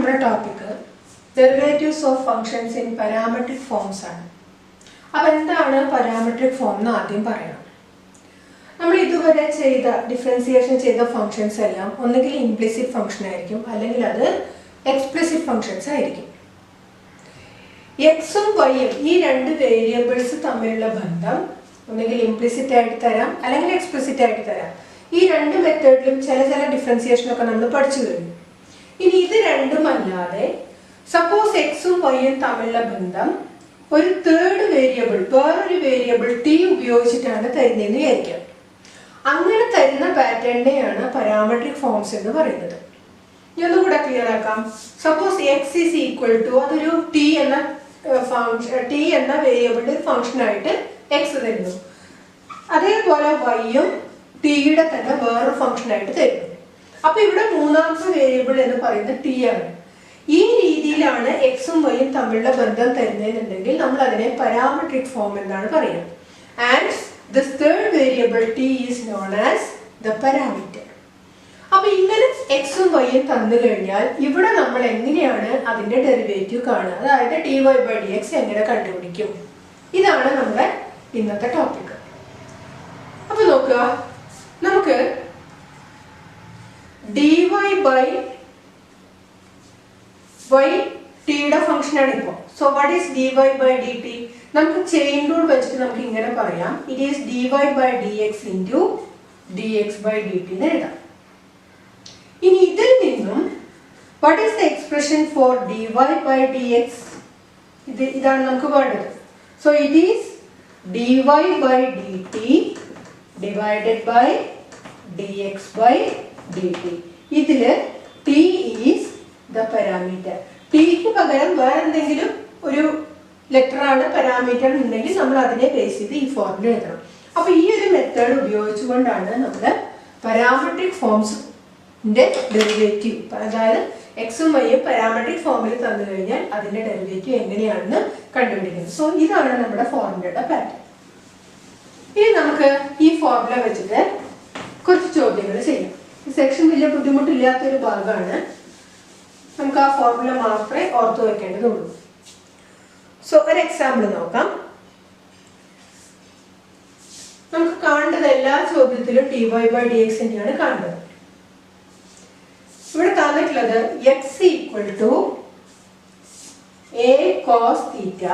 നമ്മുടെ topic derivatives of functions in parametric forms ആണ്. അപ്പോൾ എന്താണ് പാരാമെട്രിക് ഫോം എന്ന് ആദ്യം പറയണം. നമ്മൾ ഇതുവരെ ചെയ്ത ഡിഫറൻസിയേഷൻ ചെയ്ത ഫങ്ഷൻസ് എല്ലാം ഒന്നുകിൽ ഇംപ്ലിസിറ്റ് ഫങ്ഷൻ ആയിരിക്കും, അല്ലെങ്കിൽ അത് എക്സ്പ്ലിസിറ്റ് ഫങ്ഷൻസ് ആയിരിക്കും. എക്സും വൈയും ഈ രണ്ട് വേരിയബിൾസ് തമ്മിലുള്ള ബന്ധം ഒന്നുകിൽ ഇംപ്ലിസിറ്റ് ആയിട്ട് തരാം, അല്ലെങ്കിൽ എക്സ്പ്ലിസിറ്റ് ആയിട്ട് തരാം. ഈ രണ്ട് മെത്തേഡിലും ചില ഡിഫറൻസിയേഷനൊക്കെ നമ്മൾ പഠിച്ചു കഴിഞ്ഞു. ഇനി ഇത് രണ്ടുമല്ലാതെ സപ്പോസ് എക്സും വൈയും തമ്മിലുള്ള ബന്ധം ഒരു തേർഡ് വേരിയബിൾ, വേറൊരു വേരിയബിൾ ടി ഉപയോഗിച്ചിട്ടാണ് തരുന്നതെന്ന് വിചാരിക്കാം. അങ്ങനെ തരുന്ന പാറ്റേണിനെയാണ് പാരാമെട്രിക് ഫോംസ് എന്ന് പറയുന്നത്. ഇനി ഒന്നുകൂടെ ക്ലിയർ ആക്കാം. Suppose x is equal to, അതൊരു ടി എന്ന വേരിയബിളിന്റെ ഫംഗ്ഷനായിട്ട് എക്സ് തരുന്നു. അതേപോലെ വൈയും ടിയുടെ തന്നെ വേറൊരു ഫംഗ്ഷനായിട്ട് തരുന്നു. അപ്പൊ ഇവിടെ മൂന്നാമത്തെ വേരിയബിൾ എന്ന് പറയുന്നത് ടി ആണ്. ഈ രീതിയിലാണ് എക്സും വൈയും തമ്മിലുള്ള ബന്ധം തരുന്നതെന്നുണ്ടെങ്കിൽ നമ്മൾ അതിനെ പാരാമെട്രിക് ഫോം എന്നാണ് പറയുക. And this third variable T is known as the parameter. അപ്പൊ ഇങ്ങനെ എക്സും വൈയും തന്നു കഴിഞ്ഞാൽ ഇവിടെ നമ്മൾ എങ്ങനെയാണ് അതിന്റെ ഡെറിവേറ്റീവ് കാണുക, അതായത് dy ബൈ ഡി എക്സ് എങ്ങനെ കണ്ടുപിടിക്കും? ഇതാണ് നമ്മുടെ ഇന്നത്തെ ടോപ്പിക്. അപ്പൊ നോക്കുക, നമുക്ക് dy ബൈ y ടിയുടെ ഫംഗ്ഷൻ ആണ് ഇപ്പോൾ. So what is dy by d t? നമുക്ക് ചെയിൻ റൂൾ വെച്ചിട്ട് നമുക്ക് ഇങ്ങനെ പറയാം, it is dy by d x into d x by d t എന്ന് എഴുതാം. ഇനി ഇതിൽ നിന്നും what is the expression for dy by d x? ഇതാണ് നമുക്ക് വേണ്ടത്. So it is dy by d t divided by dx by dt. ഇതില് t is the parameter. Tick പകരം വേറെ എന്തെങ്കിലും ഒരു ലെറ്റർ ആണ് പാരാമീറ്റർ ഉണ്ടെങ്കിൽ നമ്മൾ അതിനെ ബേസ് ചെയ്ത് ഈ ഫോർമുല എഴുതണം. അപ്പൊ ഈ ഒരു മെത്തേഡ് ഉപയോഗിച്ചുകൊണ്ടാണ് നമ്മൾ പാരാമെട്രിക് ഫോംസിന്റെ ഡെറിവേറ്റീവ്, അതായത് എക്സും വൈയും പാരാമെട്രിക് ഫോമിൽ തന്നു കഴിഞ്ഞാൽ അതിന്റെ ഡെറിവേറ്റീവ് എങ്ങനെയാണെന്ന് കണ്ടുപിടിക്കുന്നത്. സോ ഇതാണ് നമ്മുടെ ഫോർമുലയുടെ പാറ്റേൺ. ഇനി നമുക്ക് ഈ ഫോർമുല വെച്ചിട്ട് കുറച്ച് ചോദ്യങ്ങൾ ചെയ്യാം. ഈ സെക്ഷൻ വലിയ ബുദ്ധിമുട്ടില്ലാത്തൊരു ഭാഗമാണ്, നമുക്ക് ആ ഫോർമുല മാത്രമേ ഓർത്തു വെക്കേണ്ടതുള്ളൂ. സോ ഒരു എക്സാമ്പിൾ നോക്കാം. നമുക്ക് കാണേണ്ടത് എല്ലാ ചോദ്യത്തിലും dy ബൈ ഡി എക്സ് തന്നെയാണ് കാണേണ്ടത്. ഇവിടെ തന്നിട്ടുള്ളത് x equal to a cos theta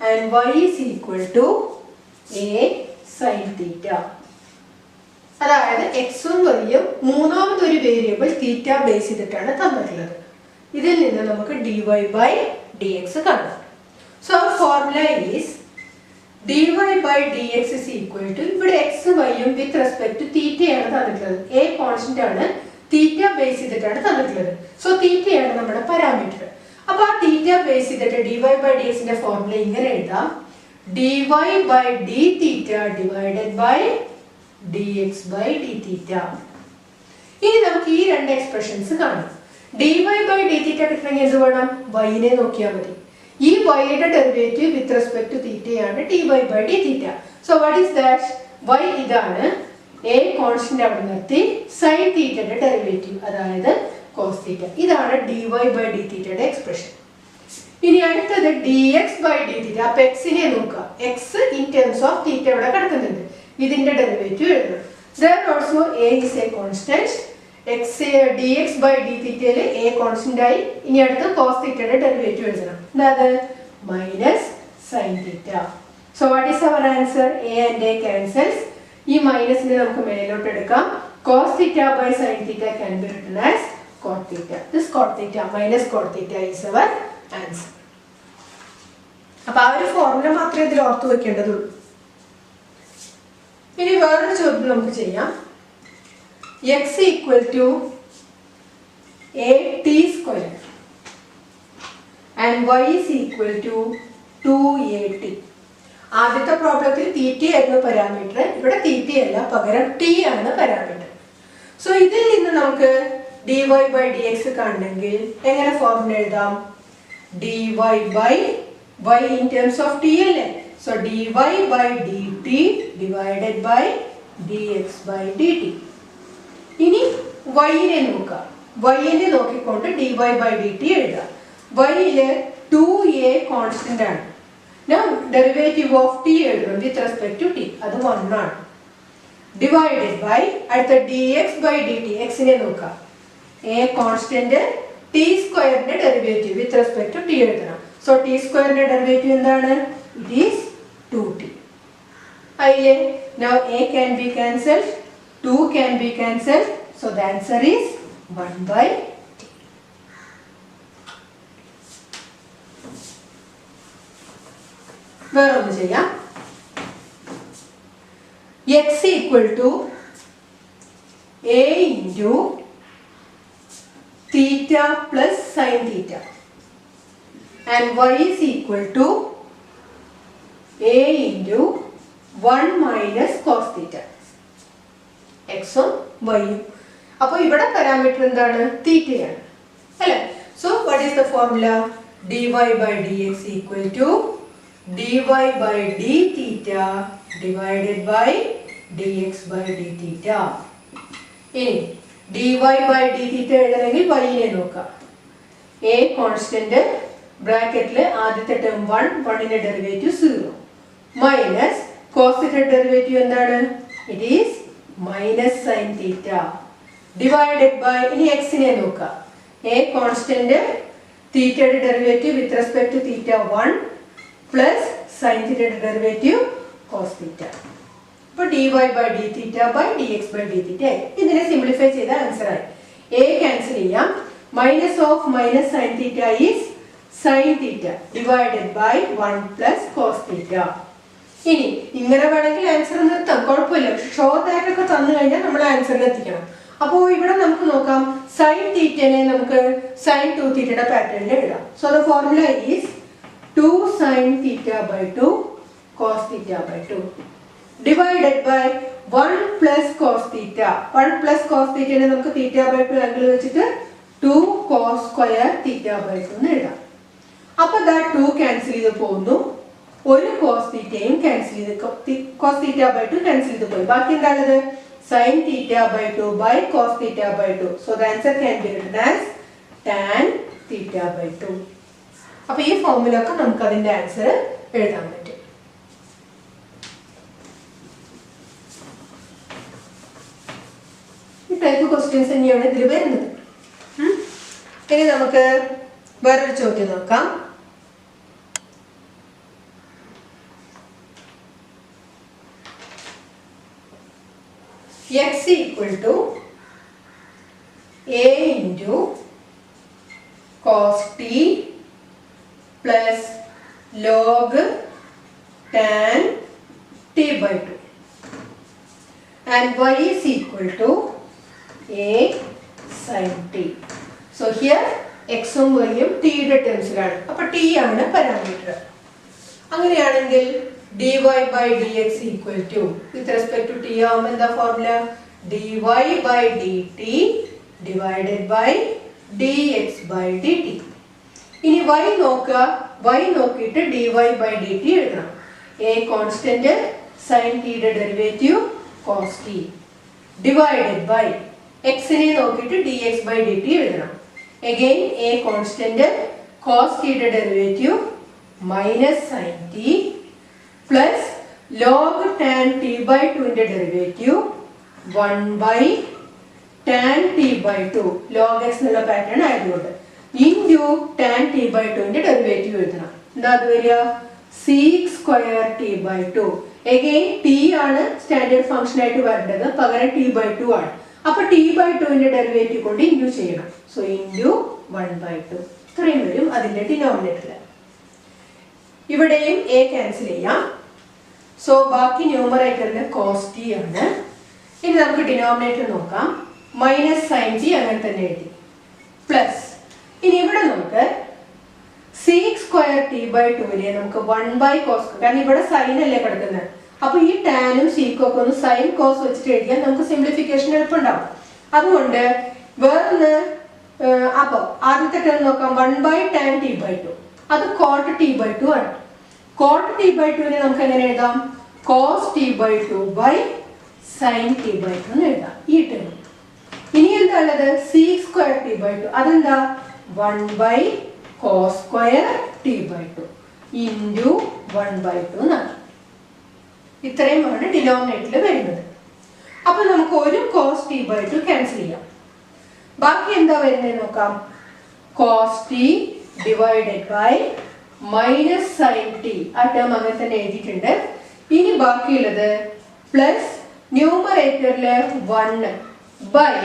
and y is equal to a sine theta. അതായത് എക്സും വൈയും മൂന്നാമതൊരു വേരിയബിൾ തീറ്റ ബേസ് ചെയ്തിട്ടാണ് തന്നിട്ടുള്ളത്. ഇതിൽ നിന്ന് നമുക്ക് dy ബൈ ഡി എക്സ് കാണാം. So formula is dy by d x is equal to, ഇവിടെ എക്സ് വൈയും വിത്ത് റെസ്പെക്ട് ടു തീറ്റയാണ് തന്നിട്ടുള്ളത്. എ കോൺസ്റ്റന്റ് ആണ്, തീറ്റ ബേസ് ചെയ്തിട്ടാണ് തന്നിട്ടുള്ളത്. സോ തീറ്റയാണ് നമ്മുടെ പാരാമീറ്റർ. അപ്പൊ ആ തീറ്റ ബേസ് ചെയ്തിട്ട് dy ബൈ ഡി എക്സിന്റെ ഫോർമുല ഇങ്ങനെ എഴുതാം, dy by d theta divided by dx by d theta. ഇനി നമുക്ക് ഈ രണ്ട് എക്സ്പ്രഷൻസ് കാണാം. dy ബൈ d theta കിട്ടണമെങ്കിൽ എന്ത് വേണം? y നെ നോക്കിയാൽ മതി. ഈ y യുടെ ഡെറിവേറ്റീവ് വിത്ത് റെസ്പെക്ട് ടു തീറ്റയാണ് dy by d theta. So what is that? y ഇതാണ്, a കോൺസ്റ്റന്റ് അവിടെ നിർത്തി, sin തീറ്റയുടെ ഡെറിവേറ്റീവ് അതായത് cos തീറ്റ. ഇതാണ് dy by d theta expression. ഇനി അടുത്തത് dx ബൈ d theta. അപ്പൊ x നെ നോക്കുക, x in terms of theta ഇവിടെ കിടക്കുന്നുണ്ട്, ഇതിന്റെ ഡെറിവേറ്റീവ് എഴുതണം. There also a is a constant. dx by d theta യിൽ a കോൺസ്റ്റന്റ് ആയി. ഇനി അടുത്ത് cos തീറ്റയുടെ ഡെറിവേറ്റീവ് എഴുതണം, അതായത് minus sin theta. So what is our answer? a and a cancels. ഈ മൈനസിനെ നമുക്ക് മേലോട്ട് എടുക്കാം. cos theta by sin theta can be written as cot theta. This cot theta minus cot theta is our answer. അപ്പൊ ആ ഒരു formula മാത്രമേ ഇതിൽ ഓർത്തു വെക്കേണ്ടതുള്ളൂ. ഇനി വേറൊരു ചോദ്യം നമുക്ക് ചെയ്യാം. x equal to a t square and y is equal to 2at. ആദ്യത്തെ പ്രോബ്ലത്തിൽ തീറ്റ ആയിരുന്നു പാരാമീറ്റർ, ഇവിടെ തീറ്റയല്ല, പകരം ടി ആണ് പാരാമീറ്റർ. സോ ഇതിൽ നിന്ന് നമുക്ക് dy ബൈ ഡി എക്സ് കാണണമെങ്കിൽ എങ്ങനെ ഫോർമുല എഴുതാം? dy by y in terms of t അല്ലേ? So dy by dt divided by dx by dt. ഇനി y നെ നോക്കാം. y നോക്കിക്കൊണ്ട് dy by dt എഴുതാം. y 2a കോൺസ്റ്റന്റ് ആണ്. Now derivative of t എഴുതണം with respect to t. അത് 1 ആണ്. Divided by അടുത്ത dx by dt x നെ നോക്കാം. a കോൺസ്റ്റന്റ് t സ്ക്വയറിന്റെ derivative with respect to t എഴുതണം. So t സ്ക്വയറിന്റെ ഡെറിവേറ്റീവ് എന്താണ്? It is 2t. ആയില്ലേ? Now a can be cancelled, 2 can be cancelled. So the answer is 1 by t. വേറെ ഒന്ന് ചെയ്യാം. x equal to a into theta plus sin theta and y is equal to a into 1 minus cos theta. x ഉം y ഉം. അപ്പോൾ ഇവിടെ parameter എന്താണ്? തീറ്റയാണ് അല്ലേ? So what is the formula? dy by dx equal to dy by d theta divided by dx by d theta. ഇനി dy by d theta എഴുതണമെങ്കിൽ y നെ നോക്കാം. a കോൺസ്റ്റന്റ് ബ്രാക്കറ്റിൽ ആദ്യത്തെ ടേം 1, 1 ന്റെ derivative 0 minus cos theta derivative എന്താണ്? It is minus sin theta divided by ഇനി x നെ നോക്കാം. a കോൺസ്റ്റന്റ് തീറ്റയുടെ derivative with respect to theta 1 plus sin theta derivative cos theta. അപ്പോൾ dy by d theta by dx by d theta. ഇതിനെ simplify ചെയ്ത answer ആയി. a cancel ചെയ്യാം. Minus of minus sin theta is sin theta divided by 1 plus cos theta. ഇനി ഇങ്ങനെ വേണമെങ്കിൽ answer നിർത്താം, കുഴപ്പമില്ല. ഷോ ദാറ്റ് ഒക്കെ തന്നു കഴിഞ്ഞാൽ നമ്മൾ ആൻസറിൽ എത്തിക്കണം. അപ്പോൾ ഇവിടെ നമുക്ക് നോക്കാം. sin theta നമുക്ക് sin 2 theta പാറ്റേണിൽ എഴുതാം. So the formula is 2 sin theta by 2 cos theta by 2 divided by 1 plus cos theta. 1 plus cos theta നമുക്ക് theta by 2 ആംഗിൾ വെച്ചിട്ട് 2 cos square theta by 2 എന്ന് എഴുതാം. അപ്പോൾ ദാ 2 ക്യാൻസൽ ചെയ്ത് പോകുന്നു. ഒരു cos thetaയും ക്യാൻസൽ ചെയ്ത് cos theta by 2 ക്യാൻസൽ ചെയ്ത് പോയി. ബാക്കി എന്താണത്? sin theta by 2 by cos theta by 2. So the answer can be written as tan theta by 2. അപ്പോൾ ഈ ഫോർമുലയൊക്കെ നമുക്ക് അതിന്റെ ആൻസർ എഴുതാൻ പറ്റും. ഈ ടൈപ്പ് ക്വസ്റ്റ്യൻസ് തന്നെയാണ് ഇതിൽ വരുന്നത്. ഇനി നമുക്ക് വേറൊരു ചോദ്യം നോക്കാം. x equal to a into cos t plus log tan t by 2 and y is equal to a sin t. So here x ഉം y ഉം t യുടെ ടേംസിലാണ്. അപ്പോൾ t ആണ് പാരാമീറ്റർ. അങ്ങനെയാണെങ്കിൽ dy by dx equal to with respect to t ആവുമ്പോൾ എന്താ formula? dy by dt divided by dx by dt. ഇനി y നോക്കുക. y നോക്കിയിട്ട് dy by dt എഴുതണം. a കോൺസ്റ്റന്റ് sin t യുടെ derivative cos t divided by x നെ നോക്കിയിട്ട് dx by dt എഴുതണം. again a constant cos t യുടെ derivative minus sin t plus log tan t by 2 ന്റെ derivative 1 by tan t by 2 log x എന്നുള്ള pattern ആയതുകൊണ്ട് into tan t by 2 ന്റെ derivative എഴുതണം. എന്താ അത് വരിക? sec square t by 2. again t ആണ് സ്റ്റാൻഡേർഡ് ഫംഗ്ഷൻ ആയിട്ട് വരേണ്ടത്, പകരം t by 2 ആണ്. അപ്പോൾ t by 2 ന്റെ ഡെറിവേറ്റീവ് കൊണ്ട് ഇൻഡു ചെയ്യണം. സോ ഇൻഡു 1 by 2 ഇത്രയും വരും അതിന്റെ ഡിനോമിനേറ്ററിൽ. ഇവിടെയും a ക്യാൻസൽ ചെയ്യാം. സോ ബാക്കി ന്യൂമറേറ്ററിൽ cos t ആണ്. ഇനി നമുക്ക് ഡിനോമിനേറ്റർ നോക്കാം. മൈനസ് sin t അങ്ങനെ തന്നെ എഴുതി പ്ലസ് ഇനി ഇവിടെ നമുക്ക് sec square t by 2 നമുക്ക് 1 by cos, കാരണം ഇവിടെ സൈൻ അല്ലേ കിടക്കുന്നത്. അപ്പൊ ഈ ടാനും സീക്കും ഒക്കെ ഒന്ന് സൈൻ കോസ് വെച്ചിട്ട് എഴുതിയാൽ നമുക്ക് സിംപ്ലിഫിക്കേഷൻ എളുപ്പമുണ്ടാവും. അതുകൊണ്ട് വേറൊന്ന് അപ്പൊ ആദ്യത്തെ ടേം നോക്കാം. 1 by tan t by 2 അത് cot t by 2 ആണ്. cot t by 2 നമുക്ക് എങ്ങനെ എഴുതാം? cos t by 2 by sin t by 2 എന്ന് എഴുതാം ഈ ടേം. ഇനി എന്താ ഉള്ളത്? sec square t by 2. അതെന്താ 1 by cos square t by 2 into 1 by 2 എന്നാണ്. ഇത്രയുമാണ് ഡിനോമിനേറ്ററിൽ വരുന്നത്. അപ്പോൾ നമുക്ക് ഒരു cos t by 2 ക്യാൻസൽ ചെയ്യാം. ബാക്കി എന്താ വരുന്നത് നോക്കാം. cos t divided by minus sin t. ആ ടേം അങ്ങനെ തന്നെ എഴുതിയിട്ടുണ്ട്. ഇനി ബാക്കിയുള്ളത് പ്ലസ് ന്യൂമറേറ്ററിൽ 1 ബൈ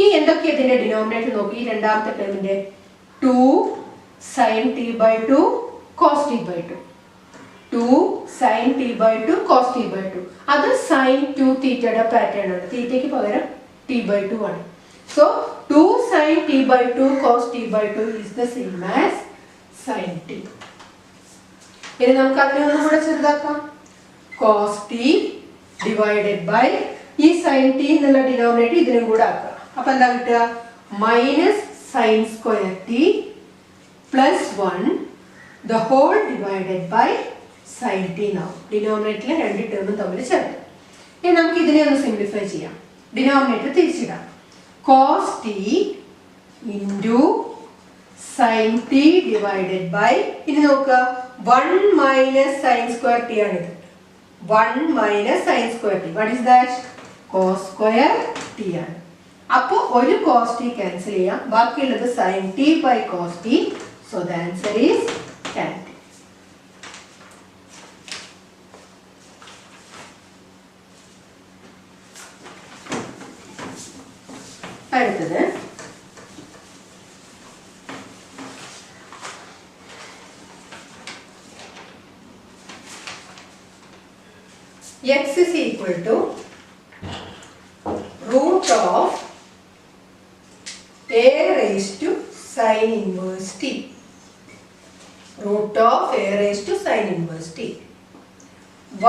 ഈ എന്തൊക്കെയാ ഇതിന്റെ ഡിനോമിനേറ്റർ നോക്കി. രണ്ടാമത്തെ ടേമിന്റെ 2 sin t by 2 cos t by 2. 2 sin t by 2 cos t by 2. അത് sin 2 തീറ്റയുടെ പാറ്റേൺ ആണ്. തീറ്റയ്ക്ക് പകരം t by 2 ആണ്. So 2 sin t by 2 cos t by 2 is the same as sin t. ഇനി നമുക്ക് അതിനെ ഒന്നും കൂടെ ചെറുതാക്കാം. cos t divided by ഈ sin t എന്നുള്ള ഡിനോമിനേറ്റർ ഇതിനും കൂടെ ആക്കുക. അപ്പൊ എന്താ കിട്ടുക. Minus sin square t plus 1 the whole divided by sin t now. ഡിനോമിനേറ്ററിലെ രണ്ട് ടേമും തമ്മിൽ ചേർത്ത്. ഇനി നമുക്ക് ഇതിനെ ഒന്ന് സിംപ്ലിഫൈ ചെയ്യാം. Denominator തിരിച്ചിടാം. cos t into sin t divided by ഇനി നോക്കുക 1 minus sin square t ആണിത്. 1 minus sin square t. What is that? cos square t ആണ്. അപ്പോൾ ഒരു cos t ക്യാൻസൽ ചെയ്യാം. ബാക്കിയുള്ളത് sin t by cos t. So the answer is tan t. അടുത്തത് x is equal to root of a raised to sin inverse t. Root of a raised to sin inverse t.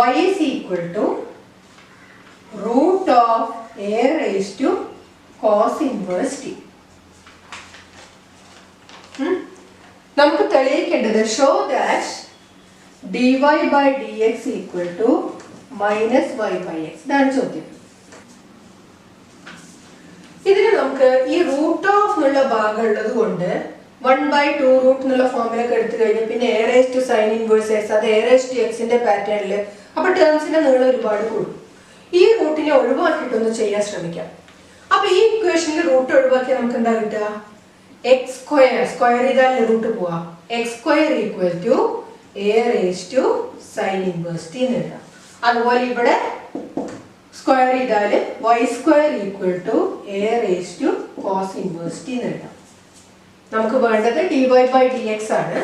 Y is equal to root of a raised to cos inverse t. നമുക്ക് തെളിയിക്കേണ്ടത് show that dy by dx equal to minus y by x. ഇതാണ് ചോദ്യം. ഇതിന് നമുക്ക് ഈ root of എന്നുള്ള ഭാഗം ഉള്ളത് കൊണ്ട് 1/2 റൂട്ട് എന്നുള്ള ഫോമിലൊക്കെ എടുത്തു കഴിഞ്ഞാൽ പിന്നെ a raised to sin inverse x അത് a raised to x ന്റെ പാറ്റേണിൽ അപ്പോൾ ടേംസിന്റെ നീളം ഒരുപാട് കൂടും. ഈ റൂട്ടിനെ ഒഴിവാക്കിയിട്ടൊന്ന് ചെയ്യാൻ ശ്രമിക്കാം. അപ്പൊ ഈ ഇക്വേഷനിൽ റൂട്ട് ഒഴിവാക്കി നമുക്ക് എന്താ കിട്ടുക. എക്സ് സ്ക്വയർ ചെയ്താൽ റൂട്ട് പോവാം. X square equal to a raised to sin inverse t എന്ന് എഴുതാം. അതുപോലെ ഇവിടെ സ്ക്വയർ ചെയ്താൽ y square equal to a raised to cos inverse t എന്ന് എഴുതാം. നമുക്ക് വേണ്ടത് dy by dx ആണ്.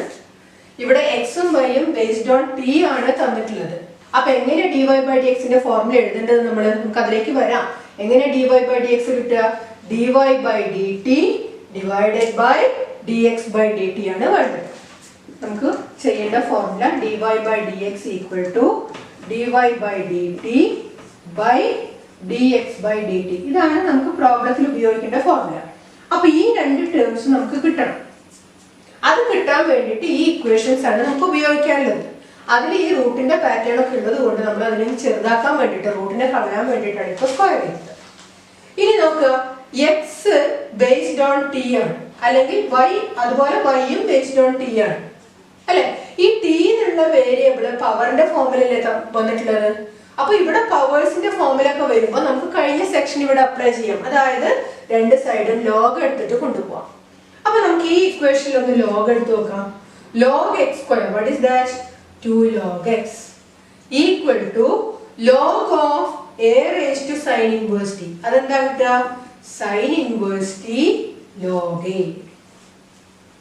ഇവിടെ x ഉം y ഉം ബേസ്ഡ് ഓൺ t ആണ് തന്നിട്ടുള്ളത്. അപ്പൊ എങ്ങനെ dy by dx ന്റെ ഫോർമുല എഴുതേണ്ടത് നമുക്ക് അതിലേക്ക് വരാം. എങ്ങനെ dy by dx കിട്ടുക. dy by dt divided by dx by dt ആണ് വേണ്ടത്. നമുക്ക് ചെയ്യേണ്ട formula dy by dx equal to dy by dt by dx by dt. ഇതാണ് നമുക്ക് പ്രോബ്ലത്തിൽ ഉപയോഗിക്കേണ്ട ഫോർമുല. അപ്പൊ ഈ രണ്ട് ടേംസ് നമുക്ക് കിട്ടണം. അത് കിട്ടാൻ വേണ്ടിയിട്ട് ഈ ഇക്വേഷൻസ് ആണ് നമുക്ക് ഉപയോഗിക്കാനുള്ളത്. അതിൽ ഈ റൂട്ടിന്റെ പാറ്റേൺ ഒക്കെ ഉള്ളത് കൊണ്ട് നമ്മൾ അതിനെ ചെറുതാക്കാൻ വേണ്ടിയിട്ട് റൂട്ടിനെ കളയാൻ വേണ്ടിയിട്ടാണ് ഇപ്പോൾ സ്ക്വയർ ചെയ്യുന്നത്. ഇനി നോക്കുക എക്സ് ബേസ്ഡ് ഓൺ ടി ആണ്, അല്ലെങ്കിൽ വൈ അതുപോലെ വൈയും ബേസ്ഡ് ഓൺ ടി ആണ് അല്ലെ. ഈ ടി എന്നുള്ള വേരിയബിള് പവറിന്റെ ഫോമിലല്ലേ വന്നിട്ടുള്ളത്. അപ്പൊ ഇവിടെ പവേഴ്സിന്റെ ഫോമിലൊക്കെ വരുമ്പോൾ നമുക്ക് കഴിഞ്ഞ സെക്ഷൻ ഇവിടെ അപ്ലൈ ചെയ്യാം. അതായത് രണ്ട് സൈഡും ലോഗ് എടുത്തിട്ട് കൊണ്ടുപോവാം. അപ്പൊ നമുക്ക് ഈ ഇക്വേഷനിൽ ഒന്ന് ലോഗ് എടുത്ത് നോക്കാം. Log X square what is that 2 log x equal to log of a raised to sin inverse t. അതെന്താ കിട്ടുക. sin inverse t log a.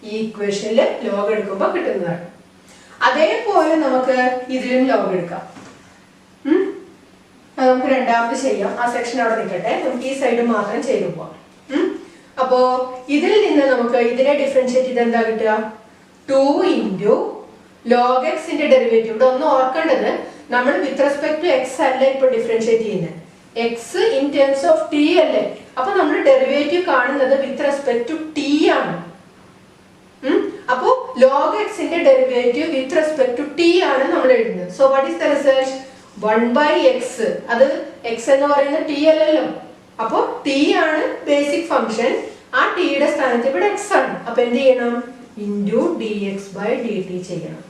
ഈ ഇക്വേഷനിൽ ലോഗ് എടുക്കുമ്പോൾ കിട്ടുന്നതാണ്. അതേപോലെ നമുക്ക് ഇതിലും ലോഗ് എടുക്കാം. നമുക്ക് രണ്ടാമത് ചെയ്യാം. ആ സെക്ഷൻ അവിടെ നിൽക്കട്ടെ. നമുക്ക് ഈ സൈഡ് മാത്രം ചെയ്തു പോവാം. അപ്പോ ഇതിൽ നിന്ന് നമുക്ക് ഇതിനെ ഡിഫറൻഷിയേറ്റ് ചെയ്ത് എന്താ കിട്ടുക. 2 into log x ന്റെ ഡെറിവേറ്റീവ്. ഇവിടെ ഒന്ന് ഓർക്കേണ്ടത് നമ്മൾ വിത്ത് റെസ്പെക്ട് ടു x അല്ല ഇപ്പോൾ ഡിഫറൻഷിയേറ്റ് ചെയ്യുന്നത്. x in terms of t അല്ലേ. അപ്പൊ നമ്മൾ ഡെറിവേറ്റീവ് കാണുന്നത് വിത്ത് റെസ്പെക്ട് ടു t ആണ്. അപ്പോ log x ന്റെ derivative with respect to t ആണ് നമ്മൾ എഴുതുന്നത്. So what is the result 1/x. അത് x എന്ന് പറയുന്നത് t അല്ലല്ലോ. അപ്പോൾ t ആണ് ബേസിക് ഫംഗ്ഷൻ. ആ ടിയുടെ സ്ഥാനത്ത് ഇവിടെ എക്സ് ആണ്. അപ്പൊ എന്ത് ചെയ്യണം? ഇൻറ്റു dx/dt ചെയ്യണം.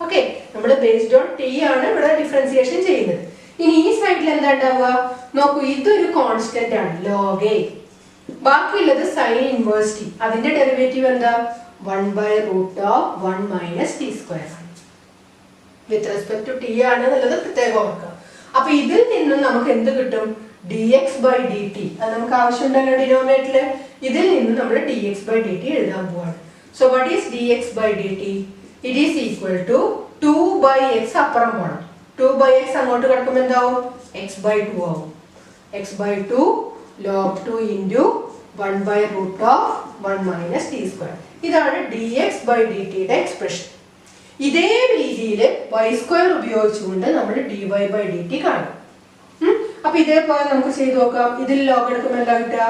ഓക്കെ, നമ്മൾ ബേസ്ഡ് ഓൺ ടി ആണ് ഇവിടെ ഡിഫറൻസിയേഷൻ ചെയ്യുന്നത്. ഇനി ഈ സൈഡിൽ എന്താ ഉണ്ടാവുക നോക്കൂ, ഇതൊരു കോൺസ്റ്റന്റ് ആണ് log a. ബാക്കിയുള്ളത് സൈൻ ഇൻവേഴ്സ് ടി. അതിന്റെ ഡെറിവേറ്റീവ് എന്താ? 1/√1 - t² ആണ്. വിത്ത് റെസ്പെക്ട് ടു ടി ആണ് എന്നുള്ളത് പ്രത്യേകം ഓർക്കുക. അപ്പൊ ഇതിൽ നിന്നും നമുക്ക് എന്ത് കിട്ടും? dx/dt. അത് നമുക്ക് ആവശ്യമുണ്ടല്ലോ ഡിനോമിനേറ്ററിൽ. ഇതിൽ നിന്ന് നമ്മൾ dx/dt എഴുതാൻ പോവാണ്. So what is dx/dt? It is equal to 2/x അപ്പുറം പോകണം. 2/x അങ്ങോട്ട് കിടക്കുമ്പോൾ എന്താവും? x/2 ആവും. x/2 log 2 into 1/√1 - t². ഇതാണ് dx/dt യുടെ എക്സ്പ്രഷൻ. ഇതേ രീതിയിൽ y² ഉപയോഗിച്ചുകൊണ്ട് നമ്മൾ dy/dt കാണും. അപ്പൊ ഇതേപോലെ നമുക്ക് ചെയ്ത് നോക്കാം. ഇതിൽ ലോഗ് എടുക്കുമ്പോൾ എന്താ കിട്ടുക?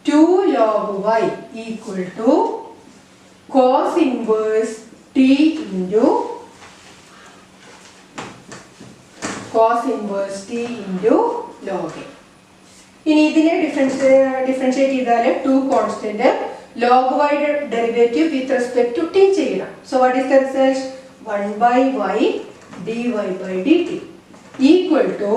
2 log y equal to cos inverse t into log a. ഇനി ഇതിനെ ഡിഫറൻഷിയേറ്റ് ചെയ്താൽ 2 constant log y derivative with respect to t ചെയ്യണം. So what is the result? 1/y dy/dt equal to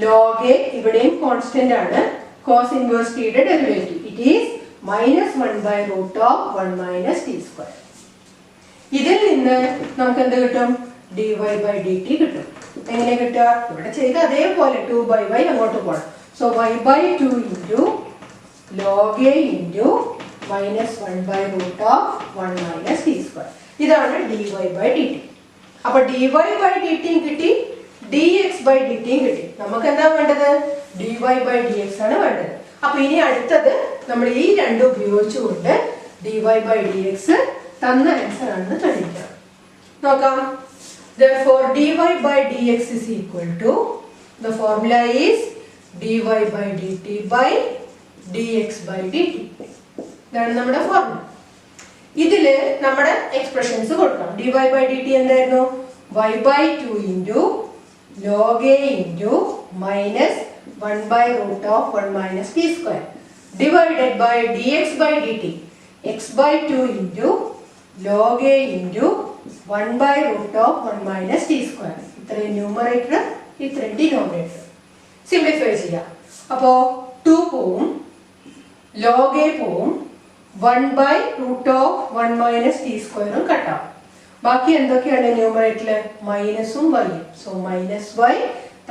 log a, ഇവിടെയും constant ആണ്, cos inverse t യുടെ derivative. It is -1/√1 - t². ഇതിൽ നിന്ന് നമുക്ക് എന്ത് കിട്ടും? dy/dt കിട്ടും. എങ്ങനെ കിട്ടുക? ഇവിടെ ചെയ്ത അതേപോലെ 2/y അങ്ങോട്ട് പോകണം. So y/2 into log a into -1/√1 - t². ഇതാണ് dy/dt. അപ്പൊ dy/dt കിട്ടി, dx/dt കിട്ടി. നമുക്ക് എന്താ വേണ്ടത്? dy/dx ആണ് വേണ്ടത്. അപ്പൊ ഇനി അടുത്തത് നമ്മൾ ഈ രണ്ടും ഉപയോഗിച്ചുകൊണ്ട് dy/dx തന്ന ആൻസർ ആണെന്ന് തെളിയിക്കണം. നോക്കാം. Therefore dy/dx is equal to, the formula is dy/dt/dx/dt. ഇതാണ് നമ്മുടെ ഫോർമുല. ഇതില് നമ്മുടെ എക്സ്പ്രഷൻസ് കൊടുക്കണം. dy/dt എന്തായിരുന്നു? y/2 into log a into -1/√1 - t² divided by dx/dt x/2 into log a into 1/√1 - t². ഇത്രയും ന്യൂമറേറ്റർ, ഇത്രയും ഡിനോമിനേറ്റർ. സിംപ്ലിഫൈ ചെയ്യാം. അപ്പോൾ 2 പോവും, log a പോവും, 1/√1 - t² കട്ടാവും. ബാക്കി എന്തൊക്കെയാണ് ന്യൂമറേറ്ററിൽ? മൈനസും വൈയും. സോ -y,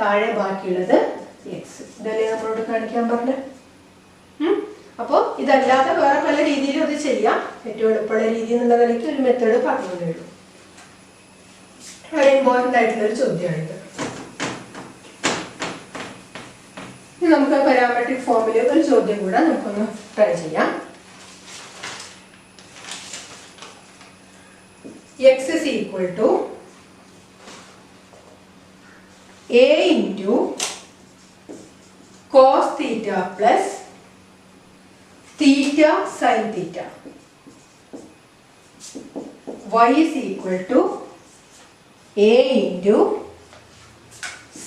താഴെ ബാക്കിയുള്ളത് x. ഇതല്ലേ നമ്മളോട് കാണിക്കാൻ പറഞ്ഞത്? അപ്പോൾ ഇതല്ലാതെ വേറെ പല രീതിയിലും അത് ചെയ്യാം. ഏറ്റവും എളുപ്പമുള്ള രീതി എന്നുള്ള നിലയ്ക്ക് ഒരു മെത്തേഡ് പറഞ്ഞുകൊണ്ടേയുള്ളൂ. വളരെ ഇമ്പോർട്ടൻ്റ് ആയിട്ടുള്ളൊരു ചോദ്യമാണിത്. ഇനി നമുക്ക് പാരാമെട്രിക് ഫോമിലെ ഒരു ചോദ്യം കൂടെ നമുക്കൊന്ന് ട്രൈ ചെയ്യാം. x is equal to a into cos theta plus theta sin theta. Y is equal to a into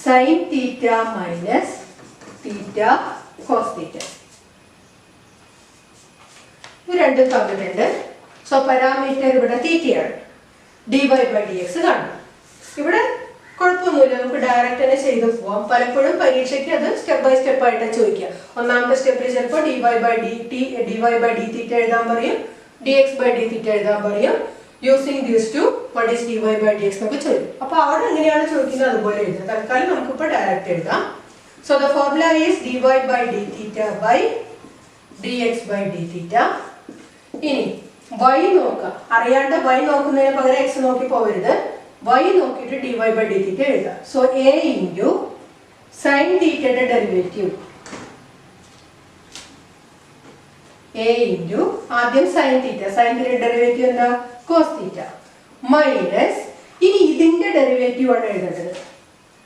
sin theta minus theta cos theta. ഇത് രണ്ടും തമ്മിലുണ്ട്. സോ പാരാമീറ്റർ ഇവിടെ തീറ്റയാണ്. dy/dx കാണും. ഇവിടെ കുഴപ്പമൊന്നുമില്ല, നമുക്ക് ഡയറക്റ്റ് തന്നെ ചെയ്ത് പോവാം. പലപ്പോഴും പരീക്ഷയ്ക്ക് അത് സ്റ്റെപ്പ് ബൈ സ്റ്റെപ്പ് ആയിട്ട് ചോദിക്കുക. ഒന്നാമത്തെ സ്റ്റെപ്പിൽ ചിലപ്പോൾ dy/dθ എഴുതാൻ പറയും, dx/dθ എഴുതാൻ പറയും. Using these two what is dy/dx എന്നൊക്കെ ചോദിക്കും. അപ്പോൾ അവിടെ എങ്ങനെയാണ് ചോദിക്കുന്നത് അതുപോലെ എഴുതാം. തൽക്കാലം നമുക്കിപ്പോൾ ഡയറക്റ്റ് എഴുതാം. So the formula is dy/dθ/dx/dθ. ഇനി y നോക്കാം. അറിയാണ്ട് y നോക്കുന്നതിന് പകരം x നോക്കി പോകരുത്. y നോക്കിയിട്ട് dy/dθ എഴുതാം. സോ a ഇൻറ്റു സൈൻ തീറ്റയുടെ ഡെറിവേറ്റീവ്, a ഇൻറ്റു ആദ്യം സൈൻ തീറ്റ, സൈൻ തീറ്റയുടെ ഡെറിവേറ്റീവ് എന്താ? കോസ് തീറ്റ മൈനസ്, ഇനി ഇതിന്റെ ഡെറിവേറ്റീവ് ആണ് എഴുതേണ്ടത്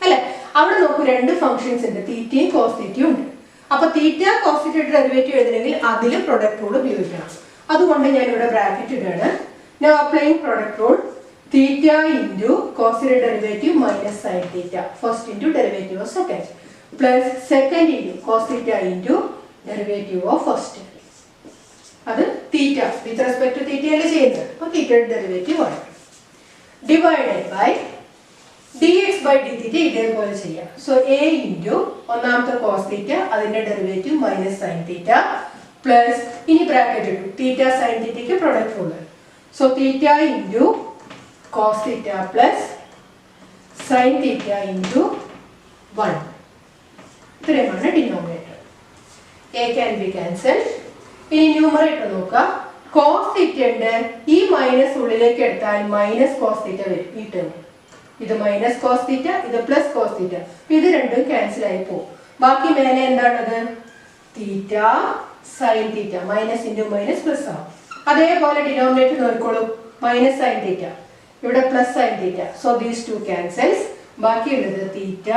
അല്ലെ? അവിടെ നോക്കൂ, രണ്ട് ഫംഗ്ഷൻസ് ഉണ്ട്, തീറ്റയും കോസ് തീറ്റയും ഉണ്ട്. അപ്പൊ തീറ്റ കോസ് തീറ്റയുടെ ഡെറിവേറ്റീവ് എഴുതണമെങ്കിൽ അതിൽ പ്രൊഡക്റ്റ് റൂൾ ഉപയോഗിക്കണം. അതുകൊണ്ട് ഞാൻ ഇവിടെ ബ്രാക്കറ്റ് ഇടാണ്. Now applying product rule, theta into കോസിന്റെ derivative minus sine theta, first into derivative of second, plus second into cos theta into derivative of first. അത് തീറ്റ വിത്ത് റെസ്പെക്ട് ടു തീറ്റ അല്ലേ ചെയ്യുന്നത്. അപ്പോൾ തീറ്റയുടെ derivative 1 divided by dx by dθ ഇതേപോലെ ചെയ്യാം. So a into ഒന്നാമത്തെ cos theta അതിന്റെ derivative minus sine theta plus ഇനി ബ്രാക്കറ്റ് ഇട്ടു തീറ്റ സൈൻ തീറ്റയ്ക്ക് product rule. So theta into cos theta plus sine theta into 1 ഇത്രയുമാണ് denominator. a can be cancelled. ഇനി numerator നോക്കാം. കോസ് തീറ്റ ഉണ്ട്, ഈ മൈനസ് ഉള്ളിലേക്ക് എടുത്താൽ മൈനസ് കോസ് തീറ്റ വരും. ഈ ടേം ഇത് മൈനസ് കോസ് തീറ്റ, ഇത് പ്ലസ് കോസ് തീറ്റ, ഇത് രണ്ടും ക്യാൻസൽ ആയി പോകും. ബാക്കി മേലെ എന്താണത്? Theta sine theta, minus into minus plus ആവും. അതേപോലെ ഡിനോമിനേറ്റർ നോക്കിക്കോളൂ, മൈനസ് സൈൻ തീറ്റ, ഇവിടെ plus sine theta. So these two cancels. ബാക്കിയുള്ളത് theta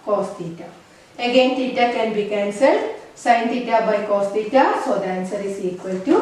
cos theta. Again theta can be cancelled, sine theta by cos theta. So the answer is equal to